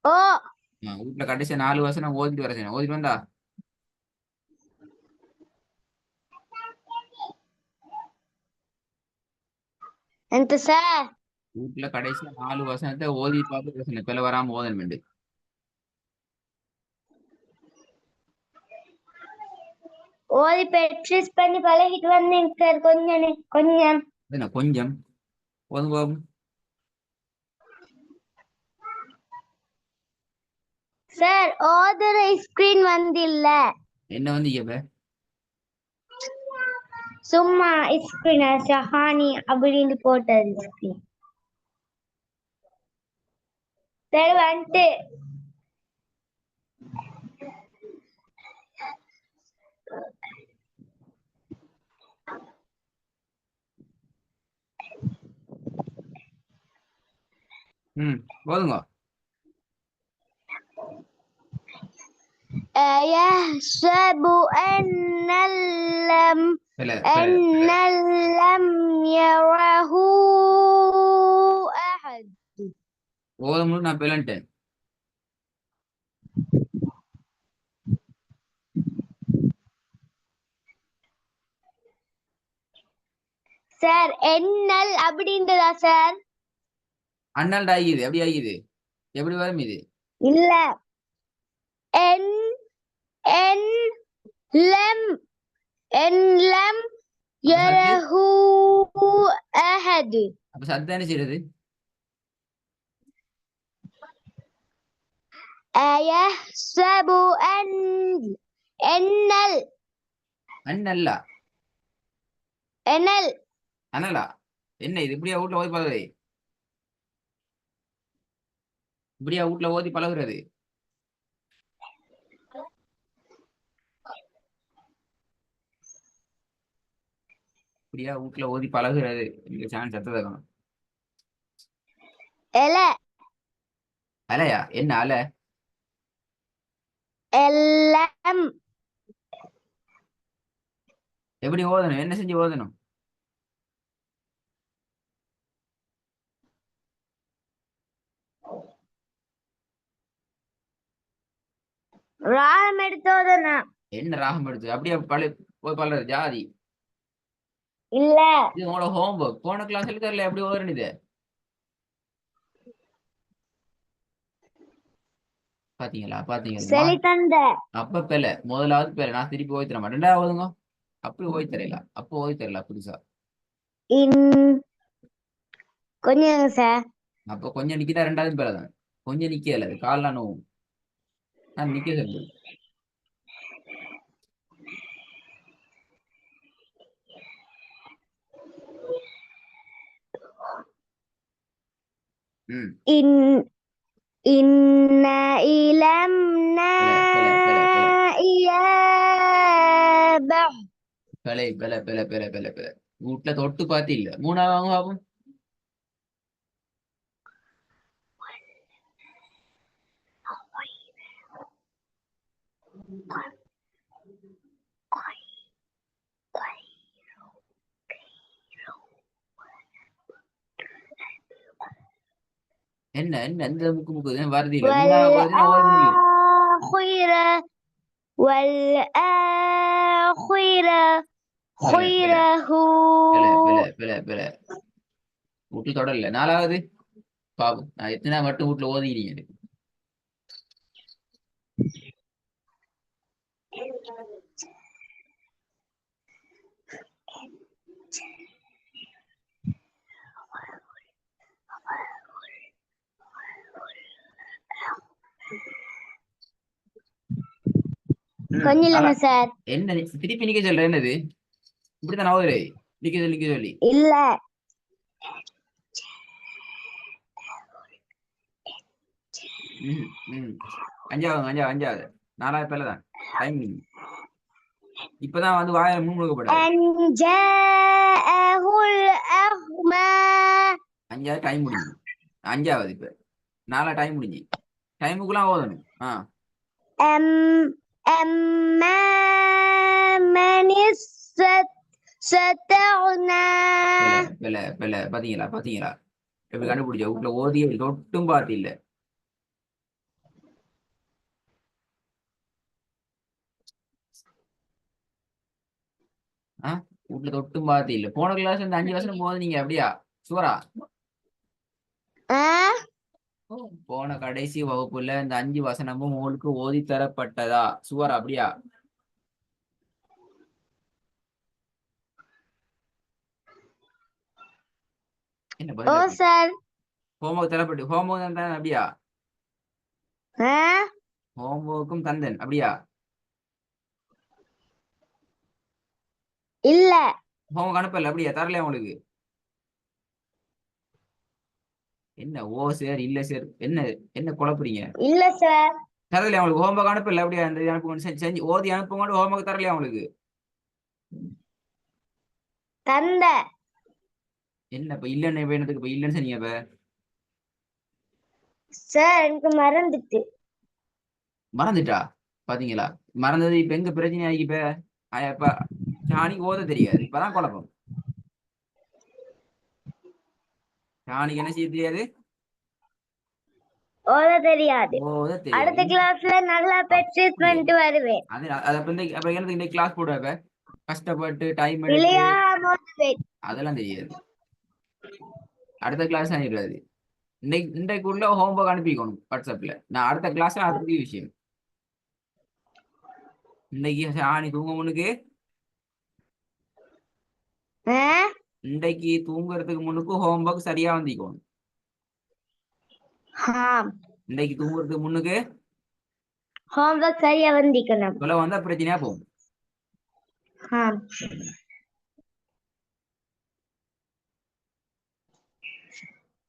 ஓ வீட்டுல கடைசி 4 வசனம் ஓதிட்டு வர செய்யணும். ஓதிட்டு வந்தா ఎంత సార్ வீட்டுல கடைசி 4 வசனத்தை ஓதி பார்த்து பிரச்சனை பிள்ளை வராம ஓதன் ஓதி பெட்ரிஸ் பண்ணி பழகிட்டு வந்தேன் சார். கொஞ்சம் கொஞ்சம் என்ன கொஞ்சம் ஓதுங்க. சார் ஓதுற ஸ்கிரீன் வந்து இல்ல. என்ன வந்து இப்ப சும்மா ஸ்கிரீன் ஷஹானி அப்படின்னு போட்டது ஸ்கிரீன். சரி வந்துட்டு போதுங்க. يحسب أن لم يره أحد. ஓதும் நான் பிளன்ட்டேன். சார் எண்ணல் அப்படின்றதா சார்? அண்ணல்டா ஆகிது. எப்படி ஆகிது? எப்படி வரும் இது? இல்ல என் என் லம் என் லம் யரஹு அஹத். அப்ப சத்து என்ன செய்யறது? அயஹ்சபு என்னல் அண்ணல்லா என்னல் அண்ணலா என்ன இது? இப்படியா வீட்டுல ஓதி பழகுறது? இப்படியா வீட்டுல ஓதி பழகுறது? இப்படியா வீட்டுல ஓதி பழகுறது? இந்த சான்ஸ் சத்ததகம் எல அலையா? என்ன அலை? எல்லம் எப்படி ஓதணும்? என்ன செஞ்சு ஓதணும்? ராகம் எடுத்தோதனா? என்ன ராகம் எடுத்து அப்படியே போய் பழகுறது ஜாதி? இல்ல இது உங்களோட ஹோம்ஒர்க். போன கிளாஸ் சொல்லி தரல எப்படி ஓதணும் இது? பாத்தீங்களா பாத்தீங்களா? சொல்லி தந்த அப்ப பேல முதலாவது பேல நான் திருப்பி ஓய் தர மாட்டேன். ரெண்டாவதுங்க அப்படி ஓய் தரல. அப்போ ஓய் தரல புதுசா. கொஞ்சம் சார். அப்போ கொஞ்சம் நிக்கிட்டா ரெண்டாவது பேல தான். கொஞ்சம் நிக்கல. அது கால்லாம் நோவும். நான் நிக்க சொல்லு. இன்ன இலம்னா இயப. பலே பல பல பல பல பல வீட்டுல தொட்டு பார்த்து இல்ல. மூணாவது வாங்க பாப்போம். என்ன என்ன எந்த புக்கு வருது இல்ல. மூணாவது ஓத முடியும். வீட்டுல தொடரல. நாலாவது பாபம் நான் எத்தனை மட்டும் வீட்டுல ஓதிக்கிறீங்க. கொஞ்சம் சார். என்ன திருப்பி நிக்க சொல்ற? என்னது இப்படித்தான் ஓதுரு? நிக்க சொல்லி இல்ல அஞ்சாவது நாலாவது பேலதான் டைம். இப்பதான் வந்து வாயில முழுக்கப்படாது. அஞ்சாவது டைம் முடிஞ்சு. அஞ்சாவது இப்ப 4 டைம் முடிஞ்சு. டைமுக்குலாம் ஓதணும். பாத்தீங்களா பாத்தீங்களா? எப்படி கண்டுபிடிச்ச வீட்டுல ஓதிய தொட்டும் பார்த்து இல்ல வீட்டுல தொட்டும் பார்த்து இல்ல போன கிளாஸ் இந்த 5 வசனம் போது நீங்க அப்படியா சுவரா ஆ போன கடைசி வகுப்புல இந்த 5 வசனமும் உங்களுக்கு ஓதி தரப்பட்டதா சுவரா அப்படியா என்ன ஓ பதில் சார் ஹோம்ஒர்க் தரப்பட்டு ஹோம்ஒர்க் தந்தேன் அப்படியா ஆ ஹோம்ஒர்க்கும் தந்தேன் அப்படியா இல்ல ஹோம்ஒர்க் அனுப்பல அப்படியா தரலையா உங்களுக்கு என்ன ஓ சார் இல்ல சார் என்ன என்ன குழப்புறீங்க இல்ல சார் தரலையா உங்களுக்கு ஹோம்ஒர்க் அனுப்பல அப்படியா இந்த இது அனுப்புங்க செஞ்சு ஓதி அனுப்புங்க ஹோம்ஒர்க் தரலையா உங்களுக்கு தந்த என்ன இப்ப இல்லன்னு வேணுதுக்கு இப்ப இல்லன்னு சொன்னீங்க இப்ப சார் எனக்கு மறந்துட்டு மறந்துட்டா பாத்தீங்களா மறந்தது இப்ப எங்க பிரச்சனை ஆகி இப்ப இப்ப ஷானிக்கு ஓத தெரியாது இப்பதான் குழப்பம் ஷானிக்கு என்ன செய்ய தெரியாது ஓத தெரியாது ஓத அடுத்த தெரியாது கிளாஸ்ல நல்லா பிராக்டிஸ் அப்படியா பண்ணிட்டு வருவேன் அது அது அப்ப இந்த அப்ப எனக்கு இந்த கிளாஸ் போடுவ கஷ்டப்பட்டு டைம் எடுத்து பிழையா மோதுவேன் அதெல்லாம் தெரியாது அடுத்த கிளாஸ் ஆகிடாது இன்றைக்குள்ள ஹோம்ஒர்க் அனுப்பிக்கணும் வாட்ஸ்அப்ல நான் அடுத்த கிளாஸ் அது புதிய விஷயம் இன்னைக்கு ஆணி தூங்க முன்னுக்கு ஆ இன்றைக்கு தூங்குறதுக்கு முன்னுக்கு ஹோம்ஒர்க் சரியா வந்திக்கணும் ஆம் இன்னைக்கு தூங்குறதுக்கு முன்னுக்கு ஹோம்ஒர்க் சரியா வந்திக்கணும் சொல்ல வந்தா பிரச்சனையா போகும் ஆம்